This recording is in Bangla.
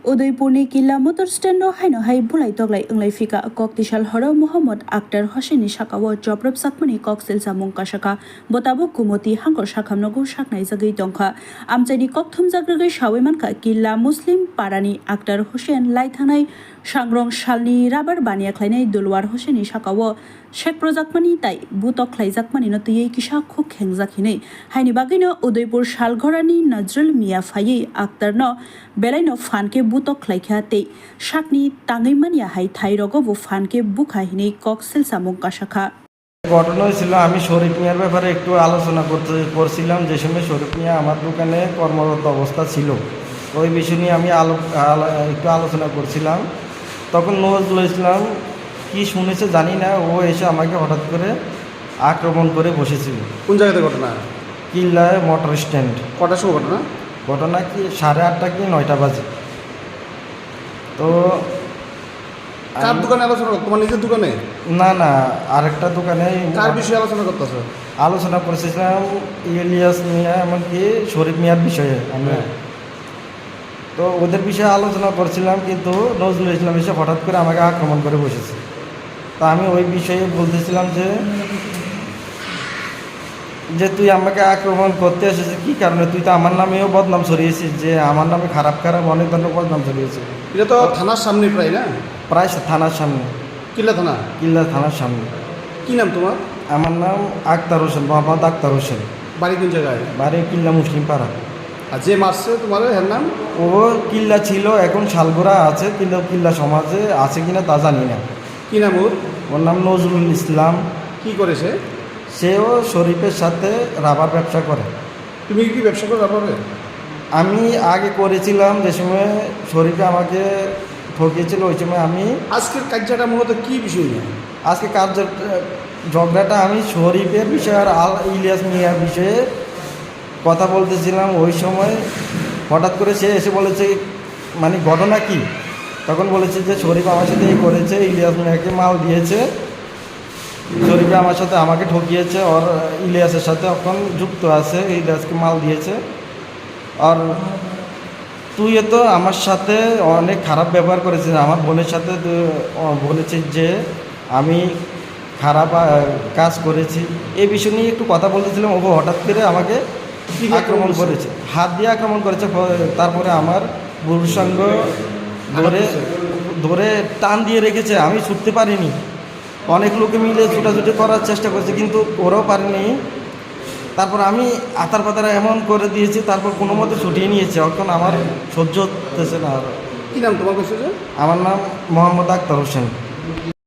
उदयपुरनि किल्ला मटर स्टेन्डआव हायनो हाय बुलाय तगलाय ओंलाय फिका ककतिसाल हर मोहम्मद आक्तार हसेननि साकाव जब्रब साकमनि ककसेल सामुं कासाका बताबो कुमति हांकर साखामनगौ साकनाय जागै दंखा आमचाइनि ककथुम जाग्रगै सावै मानखा किल्ला मुस्लिम पारानि आक्तार हुसेन लायथानाय सांग्रं सालनि राबार बानिया ख्लायनाय दुलवार हुसेननि साकाव शेख प्रजाकमानि ताइ बुतक ख्लायजाकमानि नतयै किसा खुक हेंजाखिनै हायनि बागैनो उदयपुर सालघरानि नजरुल मिया फायै आक्तारनो बेलायनो फानके बुतक ख्लायखा ते साकनि ताङै मानिया हाय थाइरगबो फानके बुखाहिनै কক सेलसा मुंका शाखा ঘটনা হয়েছিল আমি শরীফ মিয়ার ব্যাপারে একটু আলোচনা করছিলাম যে সময় শরীফ মিয়া আমার দোকানে কর্মরত অবস্থা ছিল ওই বিষয় নিয়ে আমি একটু আলোচনা করছিলাম তখন নজরুল ইসলাম কি শুনেছে জানি না ও এসে আমাকে হঠাৎ করে আক্রমণ করে বসেছিল। কোন জায়গাতে ঘটনা? কিল্লায় মোটর স্ট্যান্ড। কটার সময় ঘটনা? ঘটনা কি 8:30 কি 9টা বাজে। তো কার দোকানে আলোচনা করতো? তোমার নিজের দোকানে? না না, আরেকটা দোকানে। কার বিষয়ে আলোচনা করতেছো? আলোচনা করছিলাম ইলিয়াস মিয়া এমনকি শরীফ মিয়ার বিষয়ে আমি। তো ওদের বিষয়ে আলোচনা করছিলাম, কিন্তু নজরুল ইসলাম এসে হঠাৎ করে আমাকে আক্রমণ করে বসেছে। তা আমি ওই বিষয়ে বলতেছিলাম যে তুই আমাকে আক্রমণ করতে এসেছিস কী কারণে? তুই তো আমার নামেও বদনাম ছড়িয়েছিস, যে আমার নামে খারাপ অনেক ধরনের বদনাম ছড়িয়েছিস। এটা তো থানার সামনে প্রায়, না? প্রায় থানার সামনে। কিল্লা থানা? কিল্লা থানার সামনে। কি নাম তোমার? আমার নাম আক্তার হোসেন, মোহাম্মদ আক্তার হোসেন। বাড়ি কোন জায়গায়? বাড়ি কিল্লা মুসলিম পাড়া। আর যে মারছে তোমার এর নাম? ও কিল্লা ছিল, এখন শালগোড়া আছে, কিন্তু কিল্লা সমাজে আছে কিনা তা জানি না। কি নাম ওর? ওর নাম নজরুল ইসলাম। কি করেছে? সেও শরীফের সাথে রাবার ব্যবসা করে। তুমি কি ব্যবসা করো রাবারে? আমি আগে করেছিলাম, যে সময় শরীফে আমাকে ঠকিয়েছিল ওই সময় আমি। আজকের কার্যটা মূলত কি বিষয় নিয়ে? আজকে ঝগড়াটা আমি শরীফের বিষয়ে আর ইলিয়াস মিয়ার বিষয়ে কথা বলতেছিলাম। ওই সময় হঠাৎ করে সে এসে বলেছে, মানে ঘটনা কি, তখন বলেছে যে শরীফ আমার সাথে এই করেছে, ইলিয়াস মিয়াকে মাল দিয়েছে, শরীফে আমার সাথে আমাকে ঠকিয়েছে, আর ইলিয়াসের সাথে এখন যুক্ত আছে, ইলিয়াসকে মাল দিয়েছে। আর তুই তো আমার সাথে অনেক খারাপ ব্যবহার করেছিস, আমার বোনের সাথে বলেছিস যে আমি খারাপ কাজ করেছি। এই বিষয় নিয়ে একটু কথা বলতেছিলাম। ও হঠাৎ করে আমাকে আক্রমণ করেছে, হাত দিয়ে আক্রমণ করেছে। তারপরে আমার পুরুষাঙ্গ ধরে টান দিয়ে রেখেছে, আমি ছুটতে পারিনি। অনেক লোকে মিলে ছুটাছুটি করার চেষ্টা করেছে, কিন্তু ওরাও পারেনি। তারপর আমি আতার পাতারা এমন করে দিয়েছি, তারপর কোনো মতে ছুটিয়ে নিয়েছে। এখন আমার সহ্য হতেছে না। কি নাম তোমার কাছে? আমার নাম মোহাম্মদ আক্তার হোসেন।